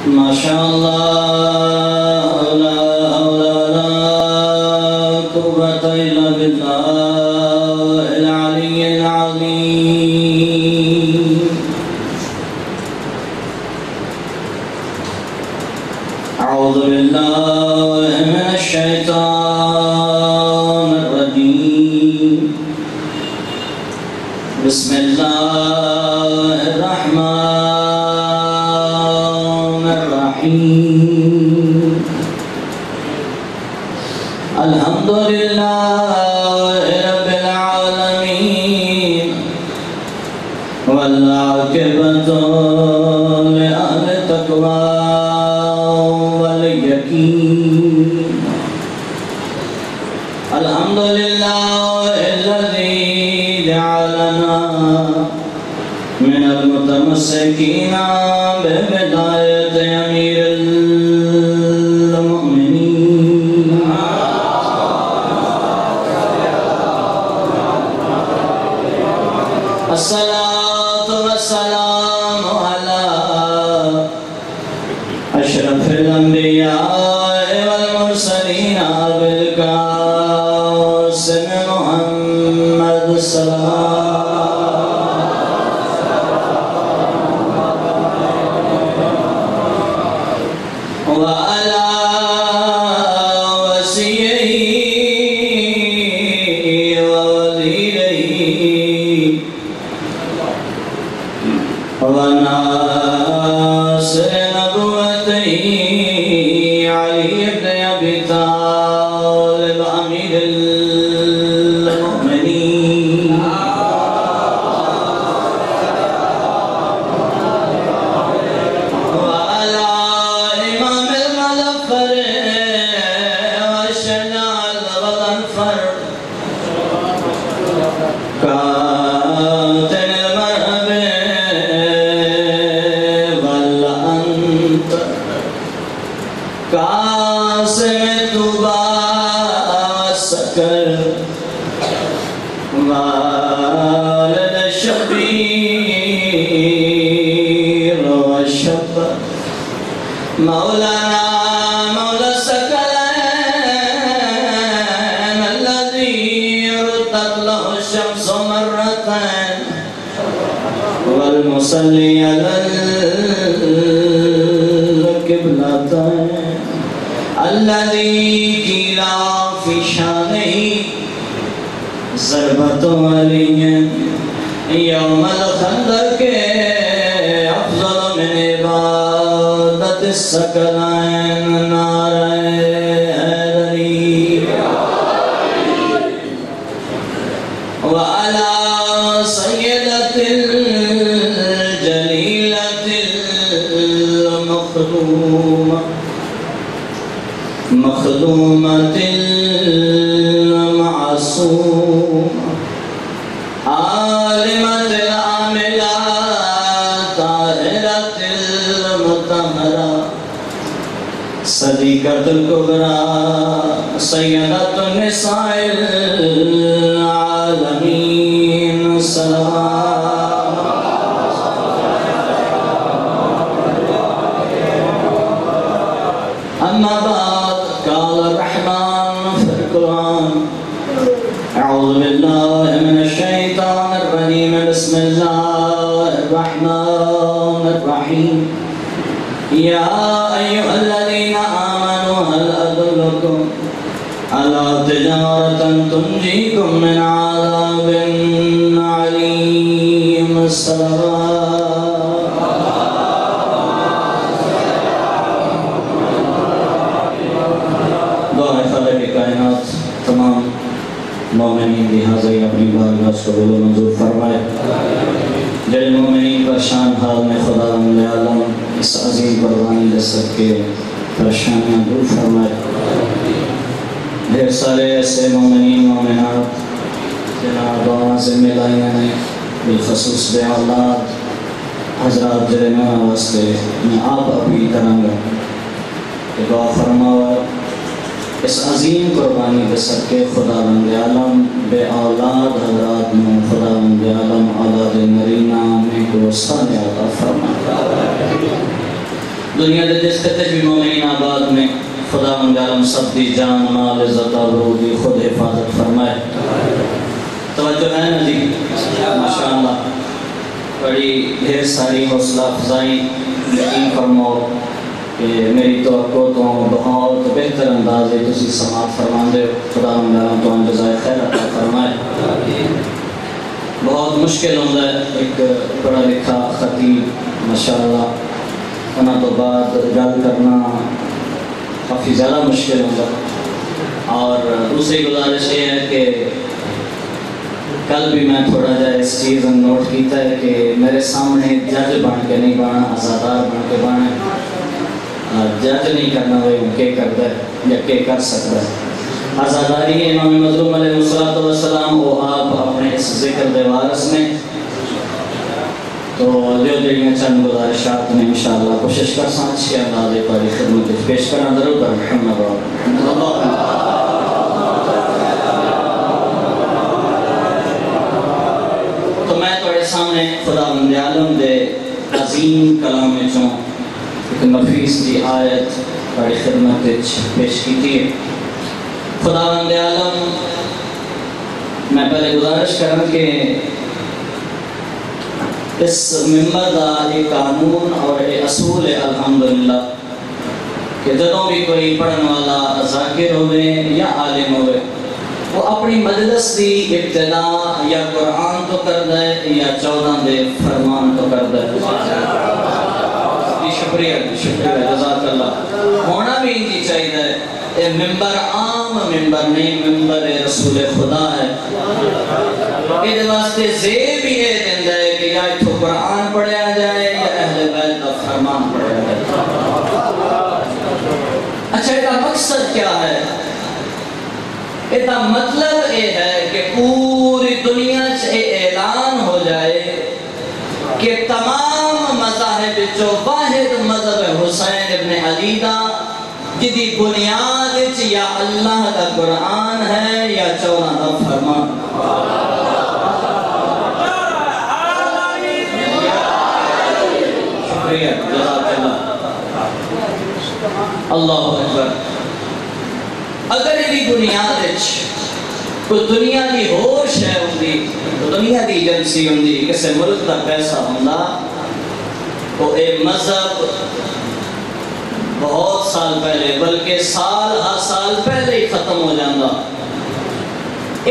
ما شاء الله لا حول ولا قوة إلا بالله العلي العظيم. أعوذ بالله من الشيطان الرجيم. بسم الله الرحمن الرحيم. الحمد لله رب العالمين والعاقبة لأهل التقوى واليقين. الحمد لله الذي جعلنا من المتمسكين ببداية أمير المؤمنين. الصلاة والسلام على أشرف الأنبياء والمرسلين أبي القاسم محمد السلام. وعلى وصيه ووزيره وناصر نبوته علي بن أبي طالب أمير المؤمنين. وعلى إمام المظفر والشجاع الغضنفر كاتن المرهب والأنت قاسم الطوبى والسكر والد الشبير والشب مولانا مولى الثقلين الذي ردت له الشمس مرتين والمصلي على القبلتين الذي قيل في شانه ضربة علي يوم الخندق أفضل من عبادة الثقلين نار حيدري. وعلى سيدة الجليلة المخدومة مخدومة المعصومة عالمة العاملة طاهرة المطهرة صديقة الكبرى سيدة النساء العالمين. صلوات أما بعد قال الرحمن في القرآن أعوذ بالله من الشيطان الرجيم. بسم الله الرحمن الرحيم. يا أيها الذين آمنوا هل أدلكم على تجارة تنجيكم من عذاب عليم. الصلوات دعائے خالق کائنات تمام مومنین کی حاضری اپنی بارگاہ سے قبول و منظور فرمائے. جل مومنین پریشان حال میں خدا رب عالم اس عظیم قربانی جسد کے پریشانیاں دور فرمائے. ڈھیر سارے ایسے مومنین مومنات جناب دعا سے ملائیاں نے بالخصوص بے اولاد حضرات جرمہ واسطے میں آپ اپنی کرنگا کہ دعا فرماوا اس عظیم قربانی کے صدقے خدا رب عالم بے اولاد حضرات میں خدا رب عالم اولاد نرینہ میں کو سانے عطا فرما. دنیا دے جس خطے بھی مومنین آباد میں خدا من عالم سب دی جان مال عزت آبرو دی خود حفاظت فرمائے. توجہ ہے نا جی؟ ماشاءاللہ بڑی ڈھیر ساری حوصلہ افزائی. یقین فرماؤ کہ میری توقع تو بہت بہتر انداز ہے تسی سماعت فرماندے ہو. خدا من عالم تو جزائے خیر عطا فرمائے. بہت مشکل ہوتا ہے ایک پڑھا لکھا خطیب ماشاءاللہ انہاں تو بعد گل کرنا کافی زیادہ مشکل ہوتا ہے. اور دوسری گزارش یہ ہے کہ کل بھی میں تھوڑا جا اس چیز نوٹ کیتا ہے کہ میرے سامنے جج بن کے نہیں بانا آزادار بن کے بانا. جج نہیں کرنا وہ کیا کرتا ہے یا کیا کر سکتا ہے. آزاداری ہے امام مظلوم علیہ السلام وہ آپ اپنے اس ذکر دے وارث میں تو جو جڑیاں چند گزارشات میں انشاءاللہ کوشش کر سان اچھی اندازے پر خدمت پیش کرنا ضرور کر محمد تو میں تھوڑے سامنے خدا بند عالم دے عظیم کلام چوں ایک نفیس دی آیت بڑی خدمت پیش کی تھی. خدا بند عالم میں پہلے گزارش کروں کہ اس ممبر دا ایک قانون اور ایک اصول ہے الحمدللہ کہ جدوں بھی کوئی پڑھن والا ذاکر ہوئے یا عالم ہوئے وہ اپنی مجلس دی ابتدا یا قرآن تو کر دے یا 14 دے فرمان تو کر دے. شکریہ جزاک اللہ. ہونا بھی انجی چاہیے یہ ممبر عام ممبر نہیں ممبر رسول خدا ہے. یہ واسطے زیب بھی یہ دیندہ ہے کہ یا تو قرآن پڑھیا جائے یا اہل بیت کا فرمان پڑھیا جائے. اچھا اس کا مقصد کیا ہے؟ اس کا مطلب یہ ہے کہ پوری دنیا سے اعلان ہو جائے کہ تمام مذاہب جو واحد مذہب حسین ابن علی دا جدی بنیاد یا اللہ کا قرآن ہے یا 14 کا فرمان. شکریہ جزاک اللہ. اللہ اکبر. اگر یہ بنیاد کوئی دنیا کی ہور شے ہوندی دنیا کی ایجنسی ہوندی کسی ملک کا پیسہ ہوندا تو اے مذہب بہت سال پہلے بلکہ سال ہر سال پہلے ہی ختم ہو جاندہ.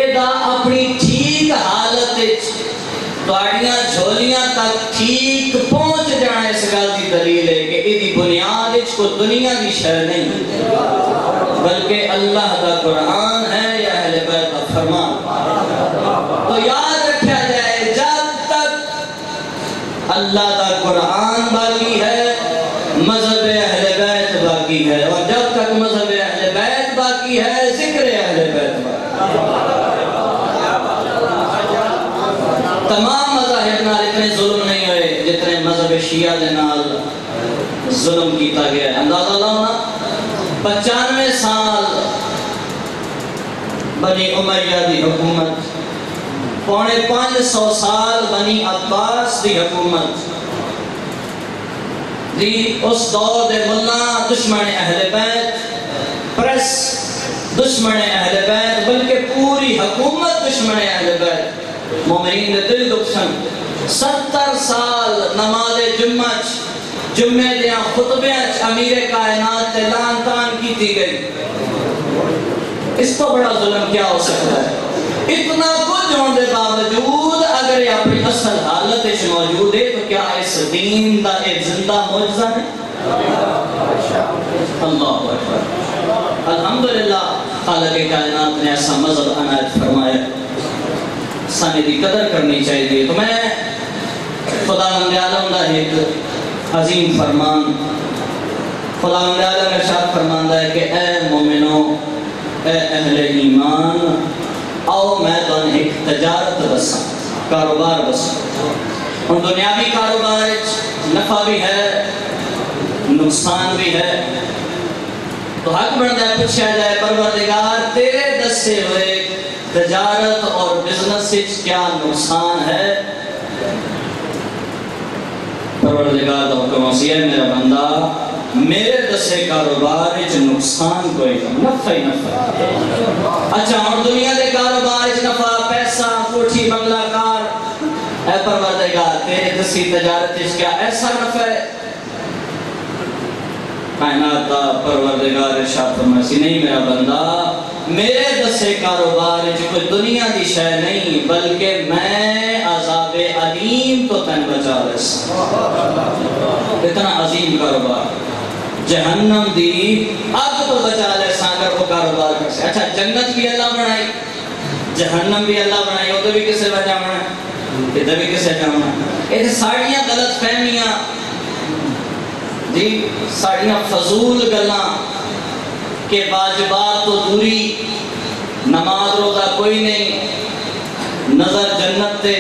ادا اپنی ٹھیک حالت تواڈیاں جھولیاں تک ٹھیک پہنچ جانا اس گل کی دلیل ہے کہ یہ بنیاد کو دنیا کی شے نہیں بلکہ اللہ کا قرآن ہے یا اہل بیت کا فرمان. تو یاد رکھا جائے جب تک اللہ کا قرآن باقی ہے مذہب اہل بیت باقی ہے اور جب تک مذہب اہل بیت باقی ہے ذکر اہل بیت باقی. تمام مذاہب نال اتنے ظلم نہیں ہوئے جتنے مذہب شیعہ دے نال ظلم کیتا گیا ہے. اندازہ لاؤنا 95 سال بنی امیہ دی حکومت 550 سال بنی عباس دی حکومت دی اس دور دے ملا دشمن اہل بیت پریس دشمن اہل بیت بلکہ پوری حکومت دشمن اہل بیت. مومنین دے دل دکھن 70 سال نماز جمعہ دیاں خطبیاں امیر کائنات تے لان تان کی تھی گئی. اس تو بڑا ظلم کیا ہو سکتا ہے؟ اتنا کچھ ہونے دے باوجود اگر یہ اپنی اصل حالت موجود ہے تو کیا اس دین دا ایک زندہ معجزہ ہے؟ اللہ اکبر. الحمدللہ خالق کائنات نے ایسا مذہب عنایت فرمایا سانے دی قدر کرنی چاہیے. تو میں خدا بند عالم دا ایک عظیم فرمان خدا بند عالم ارشاد فرماندا ہے کہ اے مومنو اے اہل ایمان آؤ میں تمہیں ایک تجارت دساں کاروبار دساں. اور دنیاوی کاروبار نفع بھی ہے نقصان بھی ہے. تو حق بنتا ہے پوچھا جائے پروردگار تیرے دسے ہوئے تجارت اور بزنس سے کیا نقصان ہے؟ پروردگار دا حکم ہے میرا بندہ میرے دسے کاروبار وچ نقصان کوئی نہیں، نفع ہی نفع۔ اچھا ہن دنیا دے کاروبار وچ نفع، پیسہ، کوٹھی بنگلہ کار، اے پروردگار تیرے دسی تجارت وچ کیا ایسا نفع ہے؟ کائنات دا پروردگار ارشاد فرماسی نہیں میرا بندہ، میرے دسے کاروبار وچ کوئی دنیا دی شے نہیں، بلکہ میں عذاب علیم تو تن بچا رہا۔ اتنا عظیم کاروبار، جہنم دی اگ تو بچا لے سا اگر وہ کاروبار کر سے۔ اچھا جنت بھی اللہ بنائی، جہنم بھی اللہ بنائی، وہ تو بھی کسے وجہ بنا ہے، ادھر بھی کسے وجہ بنا ہے۔ یہ ساڑیاں غلط فہمیاں جی، ساڑیاں فضول گلاں کہ واجبات تو دوری، نماز روزہ کوئی نہیں، نظر جنت تے،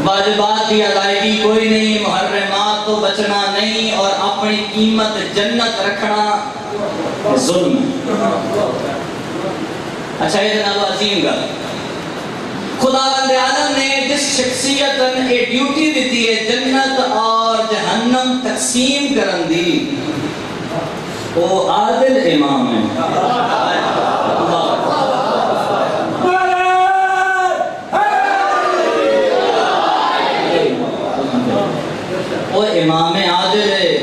واجبات کی ادائیگی کوئی نہیں، محرمات تو بچنا نہیں، اور اپنی قیمت جنت رکھنا ظلم ہے۔ اچھا یہ جناب عظیم گل، خداوند عالم نے جس شخصیت نے ڈیوٹی دیتی ہے جنت اور جہنم تقسیم کرن دی، وہ عادل امام ہے۔ وہ امام عادل ہے۔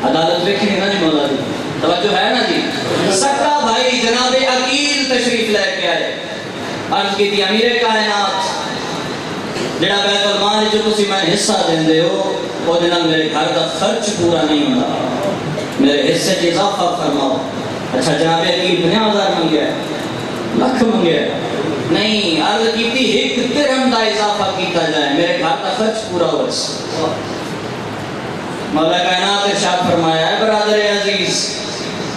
عدالت دیکھیں نا جی مولا جی، توجہ ہے نا جی۔ سکا بھائی جناب عقیل تشریف لے کے آئے، عرض کی تھی امیر کائنات جڑا بیت المال جو تسی میں حصہ دیندے ہو وہ جناب میرے گھر کا خرچ پورا نہیں ہوتا، میرے حصے کی اضافہ فرماؤ۔ اچھا جناب عقیل 50,000 منگیا ہے، لکھ منگیا ہے، نہیں، عرض کی تھی ایک درہم دا اضافہ کیتا جائے میرے گھر کا خرچ پورا ہو اس۔ مولا کائنات ارشاد فرمایا ہے برادر عزیز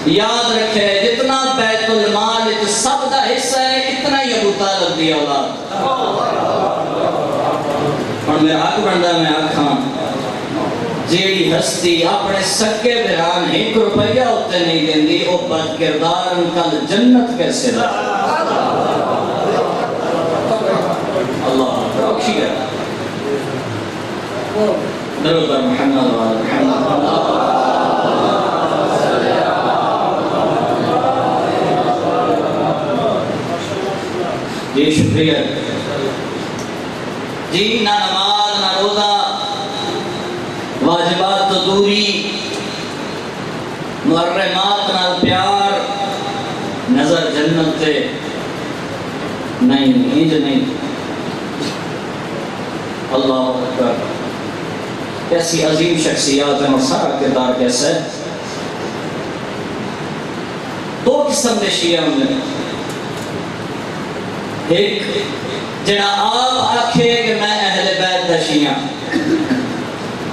یاد رکھے جتنا بیت المال سب دا حصہ ہے اتنا ہی ابو طالب دی اولاد۔ اور میرا حق بندہ میں آکھاں جیڑی ہستی اپنے سکے بہران 1 روپیہ ہوتے نہیں دیندی او بد کردار کل جنت کیسے دا؟ اللہ روکھی گیا درود بر محمد و آل محمد۔ جی شکریہ جی، نہ نماز نہ روزہ، واجبات تو دوری، محرمات نہ پیار، نظر جنت تے نہیں، انج نہیں۔ اللہ اکبر، کیسی عظیم شخصیات ہیں اور سارا کردار کیسا ہے۔ 2 قسم کے شیعہ ہوں نے، ایک جڑا آپ آکھے کہ میں اہل بیت دا شیعہ،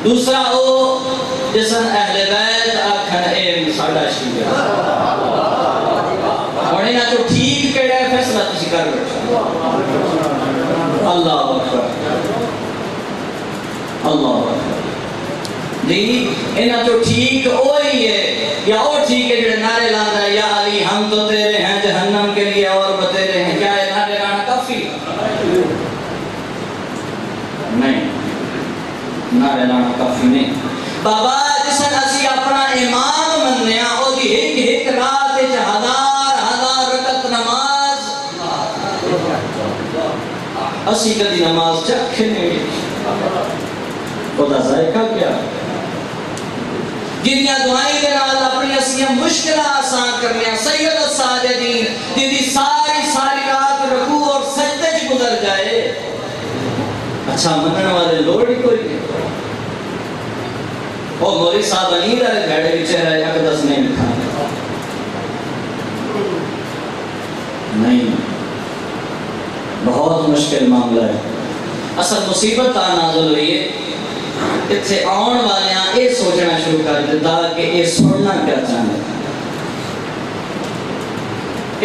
دوسرا وہ جسن اہل بیت آکھن اے ساڈا شیعہ۔ اور انہاں تو ٹھیک کہڑا ہے فیصلہ تسی کر بیٹھو۔ اللہ اکبر، اللہ اکبر جی، انہاں تو ٹھیک وہی ہے یا وہ ٹھیک ہے جڑے نعرے لانا ہے یا علی ہم تو تیرے ہیں جہنم کے لیے اور بتیرے ہیں، کیا یہ نعرے لانا کافی؟ نہیں، نعرے لانا کافی نہیں۔ بابا جسن اسی اپنا امام منیا او دی ایک رات 1000 رکعت نماز، اسی کدی نماز چکھے نہیں، خدا ذائقہ کیا؟ جنیا دعائیں کے نال اپنی اسیاں مشکلہ آسان کرنے، سید الساجدین جنہی ساری رات رکوع اور سجدے چ گزر جائے، اچھا منن والے لوڑ ہی کوئی نہیں۔ وہ مولی صاحب انید آئے بھیڑے بھی چہرہ اقدس نہیں لکھا نہیں، بہت مشکل معاملہ ہے۔ اصل مصیبت نازل ہوئی ہے اتھے آن والیاں اے سوچنا شروع کر دیتا کہ اے سننا کیا چاہنے،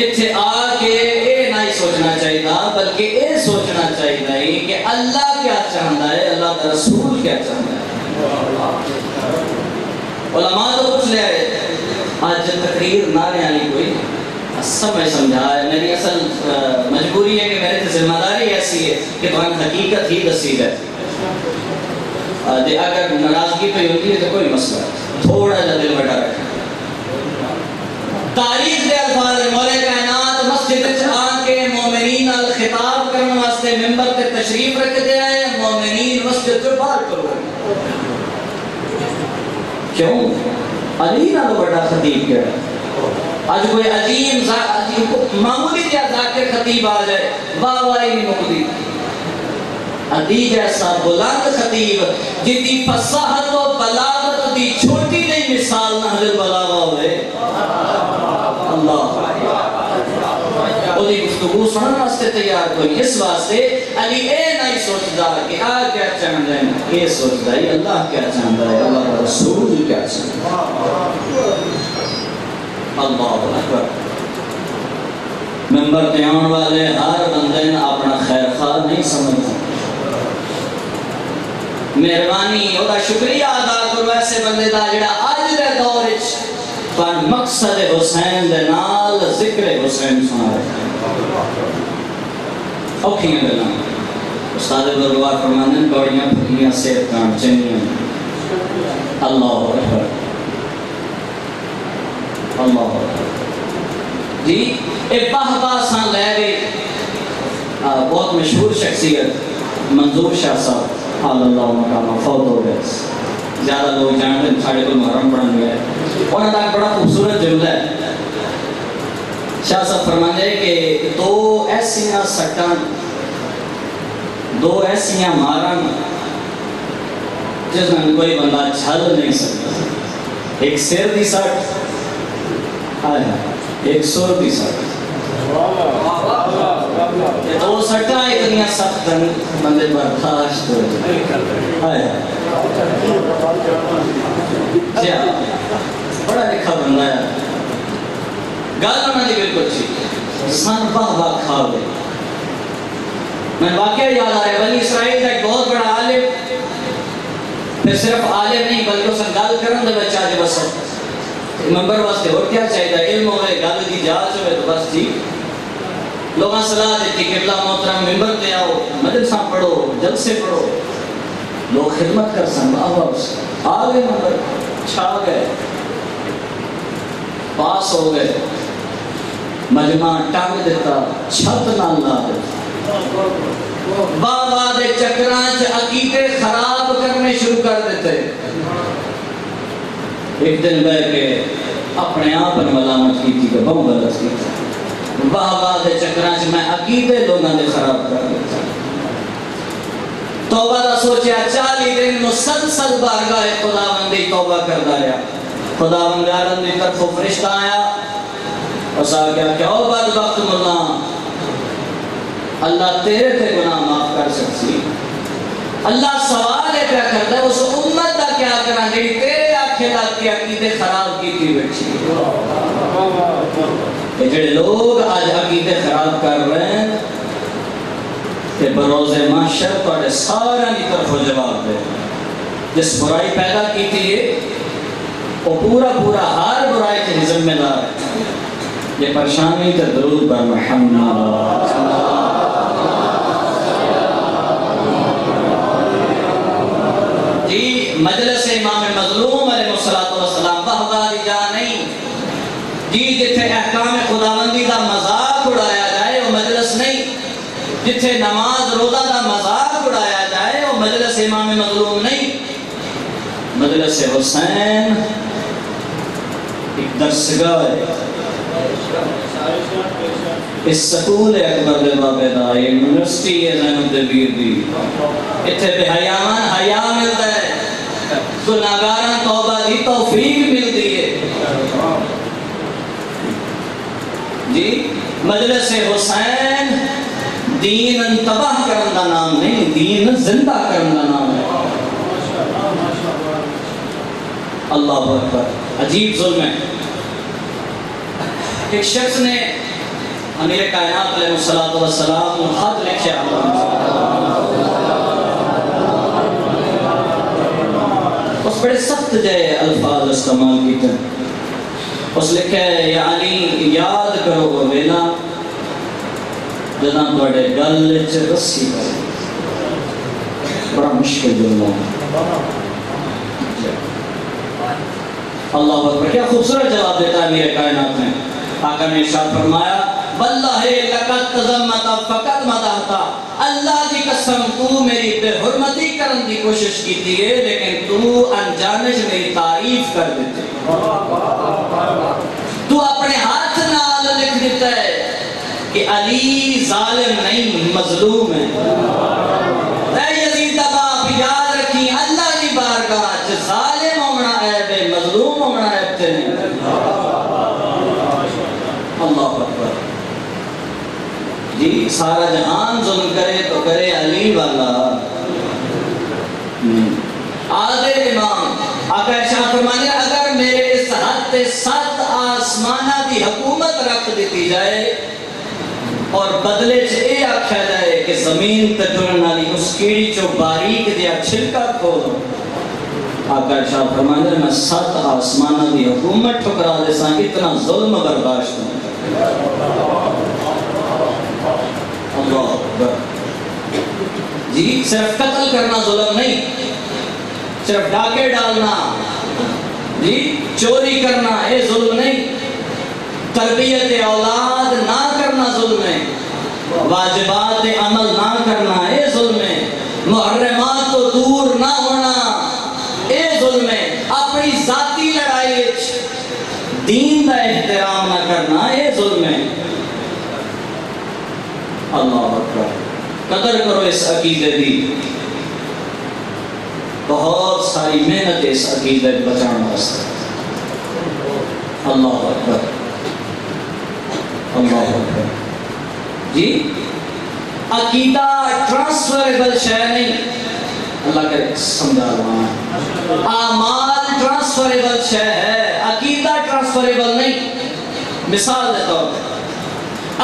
اتھے آ کے اے نہیں سوچنا چاہیے بلکہ اے سوچنا چاہیے کہ اللہ کیا چاہتا ہے، اللہ کا رسول کیا چاہتا ہے۔ علماء تو پوچھ لے آئے آج تقریر نعرے علی کوئی سب میں سمجھا ہے، میری اصل مجبوری ہے کہ میرے ذمہ داری ایسی ہے کہ تو حقیقت ہی دسی گئے۔ اگر ناراضگی پہ ہوتی ہے تو کوئی مسئلہ تھوڑا جا دل بڑا رکھا تاریخ دے الفاظ مولا کائنات مسجد وچ آ کے مومنین نال خطاب کرنے واسطے ممبر تے تشریف رکھتے آئے مومنین مسجد سے باہر کرو کیوں علی نال بڑا خطیب کیا ہے آج کوئی عظیم معمولی جا ذاکر خطیب آ جائے واہ واہ ہی نہیں مکتی علی جیسا بلند خطیب جتنی فصاحت و بلاغت دی چھوٹی نہیں مثال نہج البلاغہ ہوئے اللہ وہی گفتگو سنن واسطے تیار کوئی اس واسطے علی اے نہیں سوچدا کہ آ کیا چاہتا ہے یہ سوچدا ہے اللہ کیا چاہتا ہے اللہ کا رسول کیا چاہتا ہے اللہ اکبر ممبر تے آن والے ہر بندے نے اپنا خیر خواہ نہیں سمجھتا مہربانی اور شکریہ ادا کرو ایسے بندے دا جڑا اج دے دور وچ پر مقصد حسین دے نال ذکر حسین سنا رہا اوکھیاں گلاں استاد بزرگوار فرماندے ہیں بڑیاں پھکیاں صحت کان چنگیاں اللہ اکبر اللہ جی ایک بہبا سان لے گئے بہت مشہور شخصیت منظور شاہ صاحب حال اللہ مقامہ فوت ہو گئے زیادہ لوگ جانتے ہیں ساڑھے کو محرم پڑھن گئے انہوں نے بڑا خوبصورت جملہ ہے شاہ صاحب فرماتے ہیں کہ دو ایسیاں سٹن دو ایسیاں مارن جس میں کوئی بندہ جھل نہیں سکتا ایک سر دی سٹ ایک سر دی سٹ یہ دو سٹا اتنی سخت بندے برداشت ہو جائے بڑا لکھا بندہ ہے گل ہونا جی بالکل ٹھیک سن باہ باہ کھا گئے میں واقعہ یاد آ رہا ہے بنی اسرائیل کا ایک بہت بڑا عالم پھر صرف عالم نہیں بلکہ اس نے گل کرن دے بچہ جو بس ممبر واسطے اور کیا چاہیے علم ہوئے گل کی جانچ ہوئے تو بس ٹھیک لوگاں صلاح دیتی قبلہ محترم ممبر تے آؤ مجلساں پڑھو جلسے پڑھو لوگ خدمت کر سن آواز آ گئے ممبر چھا گئے پاس ہو گئے مجمع ٹنگ دیتا چھت نہ لا دیتا بابا دے چکرانچ عقیدے خراب کرنے شروع کر دیتے ایک دن بے کے اپنے آپ نے ملامت کی تھی کہ بہت غلط کی تھی بابا دے چکرانچ میں عقیدے لوگاں دے خراب کر دیتا توبہ دا سوچیا 40 دن مسلسل بارگاہ خداوندی توبہ کردا رہا خداوند عالم دی طرف فرشتہ آیا اور صاحب کیا کہ او بدبخت ملا اللہ تیرے تے گناہ معاف کر سکتی اللہ سوال ہے کیا کرتا ہے اس امت دا کیا کرنا جی تیرے آنکھیں لگ کے عقیدے خراب کی تھی بیٹھی کہ جڑے لوگ آج عقیدے خراب کر رہے ہیں کہ بروز محشر توڑے سارا کی طرف جواب دے جس برائی پیدا کی تھی وہ پورا ہر برائی کے ذمہ دار ہے یہ پریشانی تے درود بر محمد جی مجلس امام مظلوم علیہ السلام بہبا دی جا نہیں جی جتھے احکام خداوندی دا مذاق اڑایا جائے وہ مجلس نہیں جتھے نماز روزہ دا مذاق اڑایا جائے وہ مجلس امام مظلوم نہیں مجلس حسین ایک درسگاہ ہے اس سکول اکبر دے بابے دا یہ یونیورسٹی ہے زین الدبیر دی اتھے بے حیامان حیا ملتا ہے گناہگاراں توبہ دی توفیق ملتی ہے جی مجلس حسین دین انتباہ کرن دا نام نہیں دین زندہ کرن دا نام ہے اللہ اکبر عجیب ظلم ہے ایک شخص نے امیر کائنات علیہ السلام خط لکھا اس بڑے سخت جائے الفاظ استعمال کیتے اس لکھا ہے یا علی یاد کرو وہ ویلا جنا توڑے گل چ رسی کرے بڑا مشکل جملہ ہے اللہ اکبر، کیا خوبصورت جواب دیتا ہے میرے کائنات میں. آقا نے ارشاد فرمایا واللہ لقد تزمت فقط مدحتا، اللہ دی قسم تو میری بے حرمتی کرن دی کوشش کیتی ہے لیکن تو انجانش میری تعریف کر دیتے. تو اپنے ہاتھ نال لکھ دیتا ہے کہ علی ظالم نہیں مظلوم ہے. اے یزید دا باپ یاد رکھی اللہ دی بارگاہ چ ظالم ہونا عیب ہے، مظلوم ہونا عیب تے نہیں. اللہ اکبر. جی سارا جہان ظلم کرے تو کرے علی والا. عادل امام آقا ارشاد فرمانے اگر میرے اس حد تے 7 آسمانہ دی حکومت رکھ دیتی جائے اور بدلے چ اے آکھیا جائے کہ زمین تے ٹرن والی اس کیڑی چو باریک دیا چھلکا کھولو، آقا ارشاد فرمانے میں 7 آسمانہ دی حکومت ٹھکرا دے ساں اتنا ظلم برداشت نہیں. اللہ اکبر. جی صرف قتل کرنا ظلم نہیں، صرف ڈاکے ڈالنا، جی چوری کرنا یہ ظلم نہیں، تربیت اولاد نہ کرنا ظلم ہے، واجبات عمل نہ کرنا یہ ظلم ہے، محرمات تو دور نہ ہونا یہ ظلم ہے، اپنی ذاتی لڑائی دین کا احترام نہ کرنا یہ ظلم ہے. اللہ اکبر. قدر کرو اس عقیدے دی، بہت ساری محنت اس عقیدے بچانا واسطے. اللہ اکبر. اللہ اکبر. جی عقیدہ ٹرانسفریبل شے نہیں، اللہ کرے سمجھا رہا. اعمال ٹرانسفریبل شے ہے، عقیدہ ٹرانسفریبل نہیں. مثال دیتا ہوں،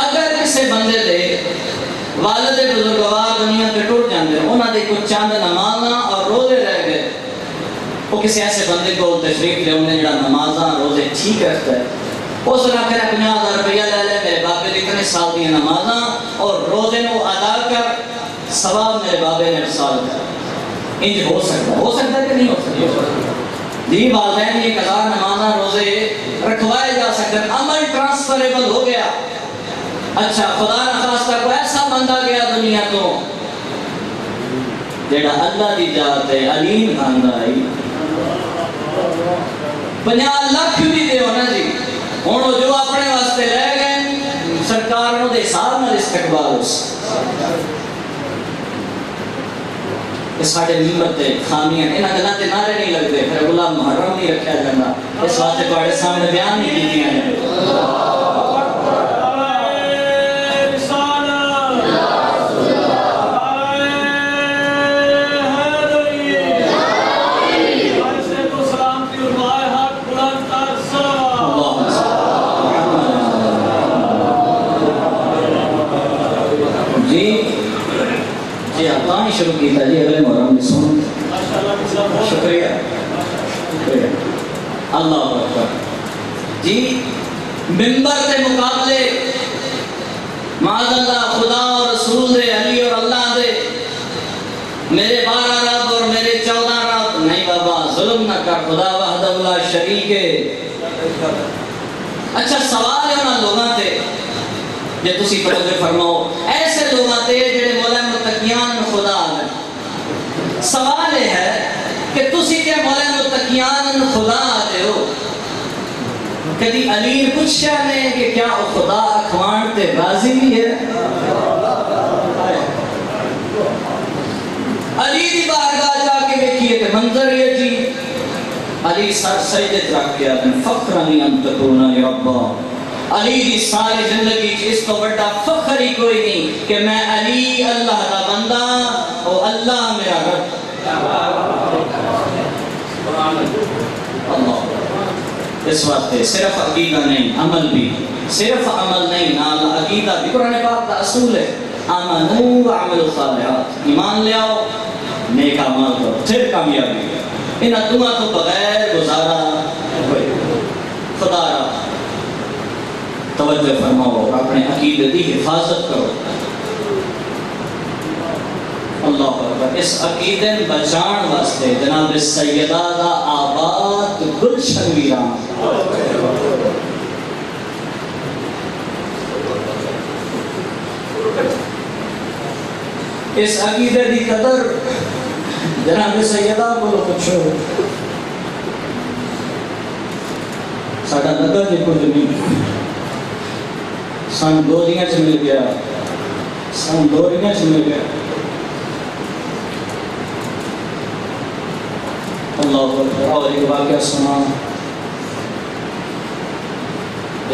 اگر کسی بندے دے والد بزرگوار دنیا کے ٹوٹ جاندے انہاں دے کچھ چند نمازاں اور روزے رہ گئے، وہ کسی ایسے بندے کو تشریف لے انہیں جڑا نمازاں روزے ٹھیک رکھتا ہے، اس نے آخر 50,000 روپیہ لے لے میرے بابے نے اتنے سال دی نمازاں اور روزے کو ادا کر ثواب میرے بابے نے ارسال کر. انج ہو سکتا ہے کہ نہیں ہو سکتا؟ جی والدین یہ 1000 نمازاں روزے رکھوائے جا سکتے ہیں، عمل ٹرانسفریبل ہو گیا. اچھا خدا نخواستہ کوئی ایسا بندہ گیا دنیا تو جیڑا اللہ دی ذات ہے علیم کھاندہ آئی 50 لاکھ بھی دے ہونا جی ہونو جو اپنے واسطے لے گئے سرکار نو دے حساب نہ استقبال اس ساڑھے ممبر تے خامیاں انہاں گلاں تے نعرے نہیں لگتے پھر غلام محرم نہیں رکھا جاندہ اس واسطے تواڈے سامنے بیان نہیں کیتی ہیں. شروع کیتا جی اگلے محرم میں سن شکریہ اللہ اکبر. جی ممبر کے مقابلے معاذ اللہ خدا اور رسول دے علی اور اللہ دے میرے 12 رب اور میرے 14 رب نہیں بابا ظلم نہ کر خدا وحدہ لا شریک ہے. اچھا سوال ہے انہاں لوگاں تے جے تسی توجہ فرماؤ ایسے لوگاں تے جڑے مولا متقیان خدا آگئے سوال ہے کہ تسی کہ مولا متقیان خدا آتے ہو کدی علی پوچھا نے کہ کیا خدا اکھوان تے راضی بھی ہے؟ علی دی بارگاہ جا کے دیکھیے تے منظر یہ جی علی سر سجدت رکھ گیا فخرنی ان تکونا ربا. علی دی ساری زندگی اس تو بڑا فخر ہی کوئی نہیں کہ میں علی اللہ دا بندہ اور اللہ میرا رب. اللہ اس وقت صرف عقیدہ نہیں عمل بھی صرف عمل نہیں نال عقیدہ بھی قرآن پاک کا اصول ہے آمنو وعملوا صالحات ایمان لے آؤ نیک اعمال کرو پھر کامیابی ہے. ان دعا تو بغیر گزارا ہوئے. خدا را توجہ فرماؤ اپنے عقیدے دی حفاظت کرو. اللہ اکبر. اس عقیدے بچان واسطے جناب سیدہ دا آباد گلشن ویران. اس عقیدے دی قدر جناب سیدہ کو پوچھو. ساڈا نگر جی کچھ نہیں سن دوریاں چ مل گیا. سن دوریاں چ مل گیا. اللہ اکبر. اور ایک واقعہ سنا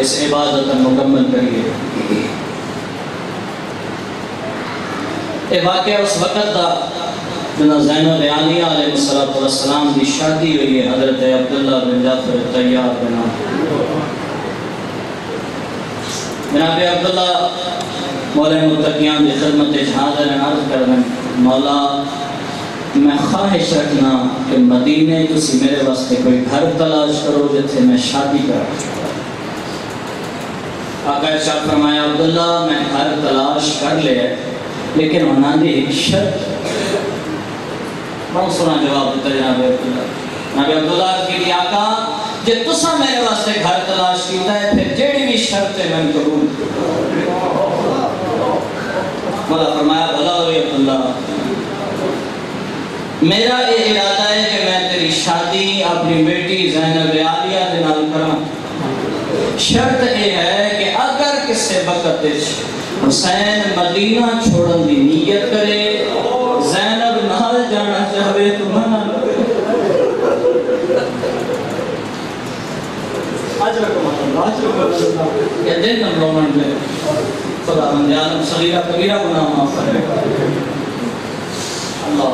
اس عبادت مکمل کریے. یہ واقعہ اس وقت دا جناب زینب عالیہ علیہ السلام کی شادی ہوئی ہے حضرت عبداللہ بن جعفر طیار بن جناب عبداللہ مولا متقیان کی خدمت حاضر عرض کرنا. مولا میں خواہش رکھنا کہ مدینے تسی میرے واسطے کوئی گھر تلاش کرو جتھے میں شادی کروں. آقا ارشاد فرمایا عبداللہ میں گھر تلاش کر لیا لیکن انہاں دی ایک شرط. بہت سونا جواب دیتا جناب عبداللہ. جناب عبداللہ کی آقا جے تسا میرے واسطے گھر تلاش کیتا ہے پھر جیڑی بھی شرط ہے میں قبول. مولا فرمایا بھلا ہوئی عبداللہ میرا یہ ارادہ ہے کہ میں تیری شادی اپنی بیٹی زینب عالیہ کے نال کراں. شرط یہ ہے کہ اگر کسی وقت حسین مدینہ چھوڑن دی نیت کرے زینب نال جانا چاہے تو منع نہ کرے. یہ دن رومن لے خدا من جانب صغیرہ کبیرہ گناہ معاف کرے. اللہ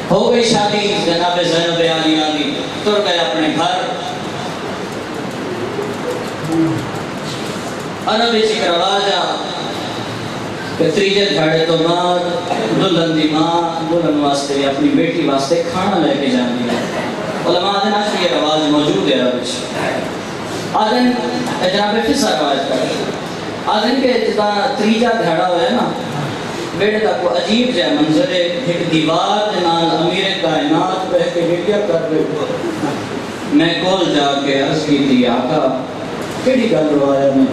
ہو گئی شادی جناب زینب عالیہ کی. تر گئے اپنے گھر. عرب ایک رواج کہ تریجے دھاڑے تو بعد دلہن دی ماں دلہن واسطے اپنی بیٹی واسطے کھانا لے کے جاندی ہے. علماء دن آج یہ رواج موجود ہے عرب ایک. آدھن جناب فضا رواج کرے. آدھن کے جدا تریجہ دھاڑا ہوئے نا بیٹے کا کوئی عجیب جائے منظر ہے. ایک دیوار جنال امیر کائنات پہ کے ویڈیا کر رہے. میں کول جا کے عرض کی تھی آقا کیڑی گل روایا میں.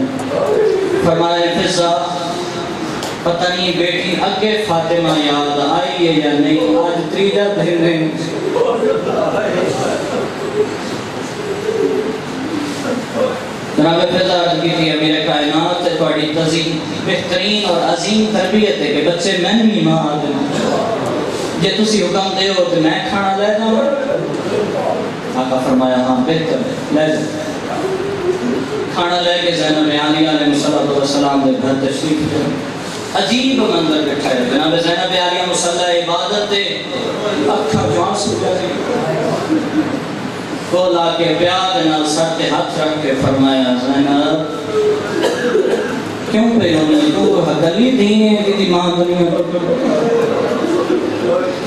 فرمایا فضا پتہ نہیں بیٹی اگے فاطمہ یاد آئی ہے یا نہیں آج تریجہ دن ہے. جناب فضا عرض کی تھی امیر کائنات سے تھوڑی تزیم بہترین اور عظیم تربیت ہے کہ بچے میں نہیں ماں آدھنا جے تسی حکم دے ہو تو میں کھانا لے جاؤں. آقا فرمایا ہاں بہتر ہے لے جاؤں. کھانا لے کے زینب عالیہ علیہ السلام دے گھر تشریف کریں. عجیب منظر بٹھا ہے. جناب زینب عالیہ مصلی عبادت دے اکھا جوان سو جائے کو لا کے بیاد نال سر تے ہاتھ رکھ کے فرمایا زینب کیوں پہ ہونے تو حقلی دین ہے کہ ماں دنیا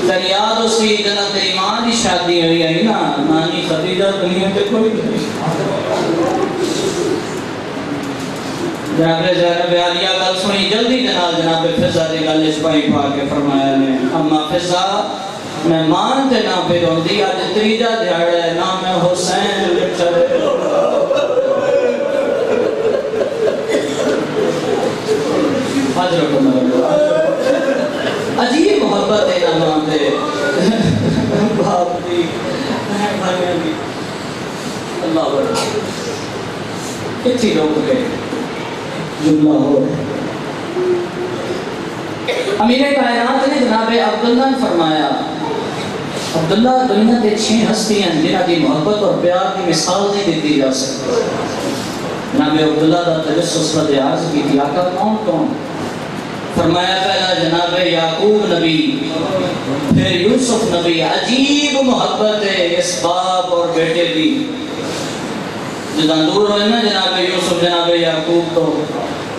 تیری یاد اسی جناب تیری ماں دی شادی ہوئی ہے نا نانی خدیجہ دنیا پہ کوئی نہیں. جناب زینب عالیہ گل سنی جلدی جناب فضا دی گل چھپائی پا کے فرمایا نے اما فضا میں مانتے نہ پھر ہوندی آج تریجہ دھیاڑا ہے نہ میں حسین لٹھا ہے. حضرت عجیب محبت ہے نہ مانتے باپ دی بھائیاں دی. اللہ بڑا کتنی لوگ گئے جملہ ہو. امیر کائنات نے جناب عبداللہ نے فرمایا عبداللہ دنیا کے 6 ہستیاں جنہ کی محبت اور پیار کی مثال نہیں دیتی جا سکتی. جناب عبداللہ دا تجسس رد عرض کی تھی آقا کون کون. فرمایا پہلا جناب یعقوب نبی پھر یوسف نبی. عجیب محبت ہے اس باپ اور بیٹے کی. جدہ دور ہوئے نا جناب یوسف جناب یعقوب تو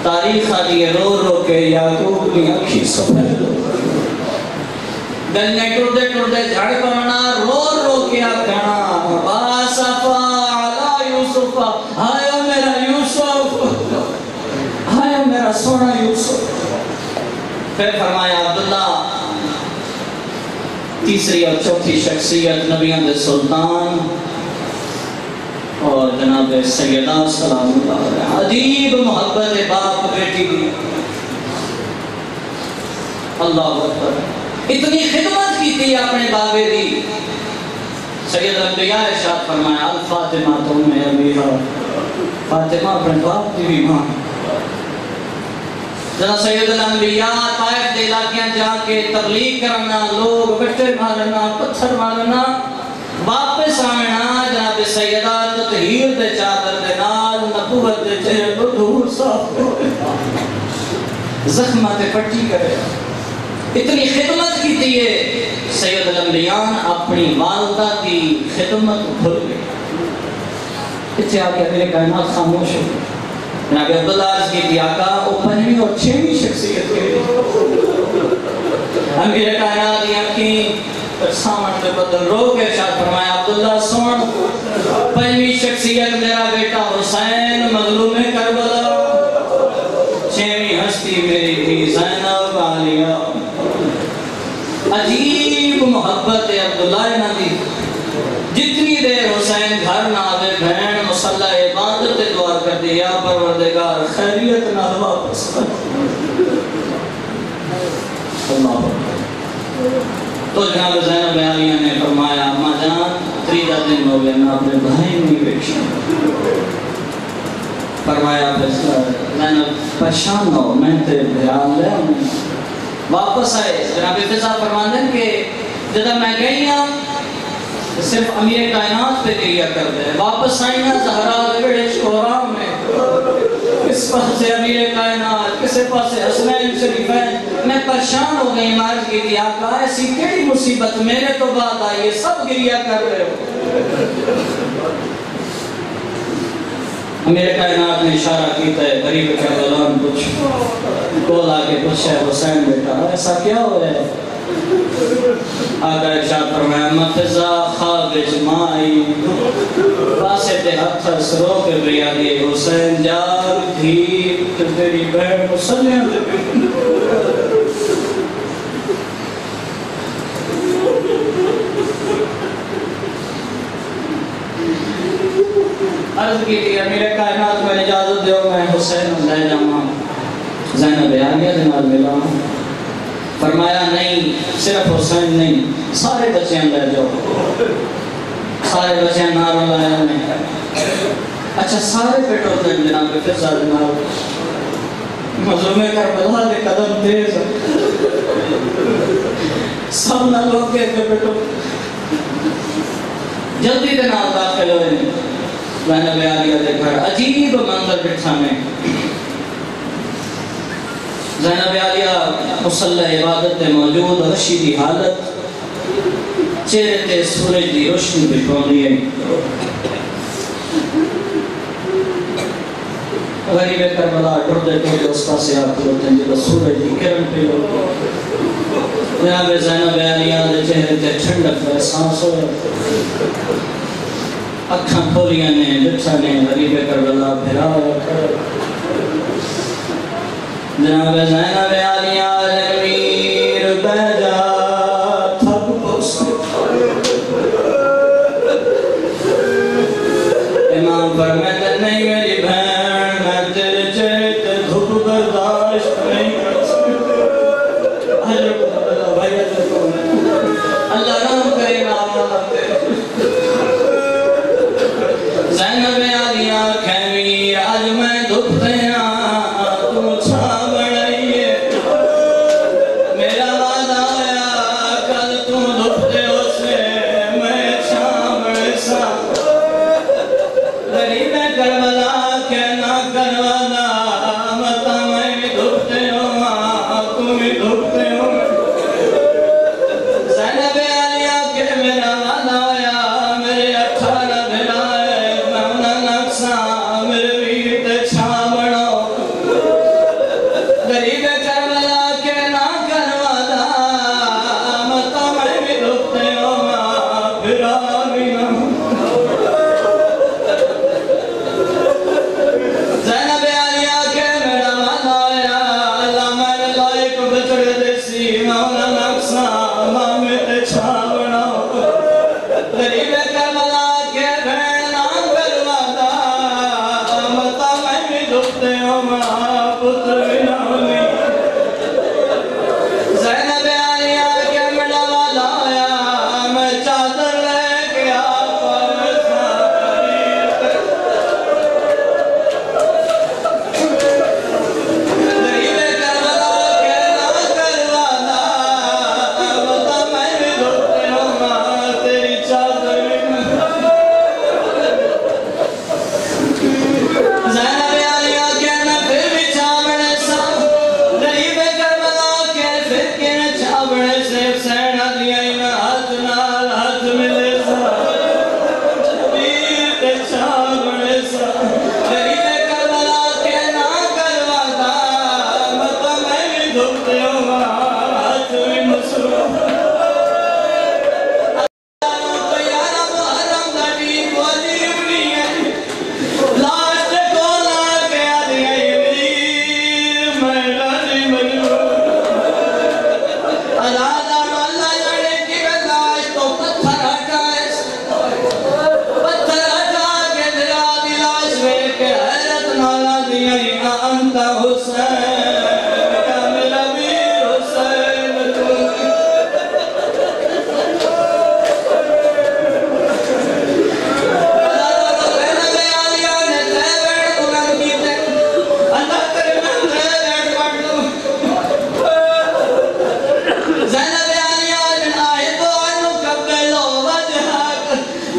تاریخ آدھی رو رو کے یعقوب کی اکھی سفید گلنے ٹردے ٹردے جھڑ پانا رو رو کے آکھنا باسفا علی یوسف آیا میرا یوسف آیا میرا سونا یوسف. پھر فرمایا عبداللہ تیسری اور چوتھی شخصیت نبیوں کے سلطان اور جناب سیدہ سلام اللہ علیہ، عجیب محبت باپ بیٹی کی، اللہ اکبر، اتنی خدمت کی تھی اپنے بابے دی۔ سید الانبیاء ارشاد فرمایا الفاطمہ تم میں ابیہا، فاطمہ اپنے باپ کی بھی ماں۔ جناب سید الانبیاء طائف دے علاقیاں جا کے تبلیغ کرنا، لوگ بٹے مارنا، پتھر مارنا، واپس آنا جناب سیدہ تطہیر دے چادر دے نال نبوت دے چہرے کو دور صاف زخمہ تے پٹی کرے۔ اتنی خدمت کی تھی سید الانبیاء اپنی والدہ کی خدمت بھول گئی۔ اتنے آ کے میرے کائنات خاموش ہو گئی۔ جناب عبداللہ عرض کی تھی آقا وہ پنجویں اور چھویں شخصیت کے لیے امیر کائنات کی آنکھیں سامن کے بدل رو کے ارشاد فرمایا عبداللہ سن، پنجویں شخصیت میرا بیٹا حسین مظلوم کربلا، چھویں ہستی میری تھی زینب عالیہ۔ عجیب محبت عبداللہ انہاں دی، جتنی دیر حسین گھر نہ آوے بہن مصلی عبادت دعا کر دی یا پروردگار خیریت نہ واپس کر۔ اللہ تو جناب زینب عالیہ نے فرمایا اما جان تریجا دن ہو گیا میں اپنے بھائی نہیں بیچا۔ فرمایا زینب پریشان ہو میں تے دھیان لے واپس آئے۔ جناب فضا فرماندے کہ جدہ میں گئی ہوں صرف امیر کائنات پہ گریا کر دے، واپس آئی نا زہرا لگڑے شورام میں، کس پاس سے امیر کائنات کسے پاس سے حسنین شریفین، میں پریشان ہو گئی مارج کی دیا کہا ایسی کیڑی مصیبت میرے تو بعد آئی سب گریا کر رہے ہو۔ امیر کائنات نے اشارہ کیتا ہے غریب کربلان کچھ کول آگے پوچھا ہے حسین بیٹا ایسا کیا ہو رہا ہے؟ آقا ارشاد فرمایا مفضا خواب اجماعی پاسے تے ہتھ سرو کے بیا دیے حسین جاگ دھیپ تیری بہن مسلیاں دے۔ عرض کی تھی امیر کائنات میں اجازت دیو میں حسین لے جاؤں زینب عالیہ جناب ملا ہوں۔ فرمایا نہیں صرف حسین نہیں سارے بچیاں لے جاؤ، سارے بچیاں نارو لائے نہیں۔ اچھا سارے پیٹ ہوتے ہیں جناب فضا جناب مظلوم کربلا دے قدم تیز سب نہ لوگ کہتے بیٹو جلدی دے نال داخل ہوئے زینب عالیہ دے گھر۔ عجیب منظر بٹھانے زینب عالیہ مصلی عبادت تے موجود رشی دی حالت، چہرے تے سورج دی روشنی بٹھونی ہے۔ غریب کربلا ڈردے ٹوٹے اس پاس سے آپ ہوتے ہیں جب سورج دی کرن پہ ہوتے جناب زینب عالیہ دے چہرے تے ٹھنڈک و احساس ہو اکھاں کھولیاں نے بچھا نے غریب کربلا پھرا جناب زینب عالیہ امیر بیجا تھک پوسا امام فرمائے نہیں میری بہن میں تیرے چہرے تے دھوپ برداشت نہیں کر سکتا۔ اللہ رحم کرے نا زینب عالیہ خیمیر آج میں دھوپ دینا تم چھا بڑھائیے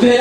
پھر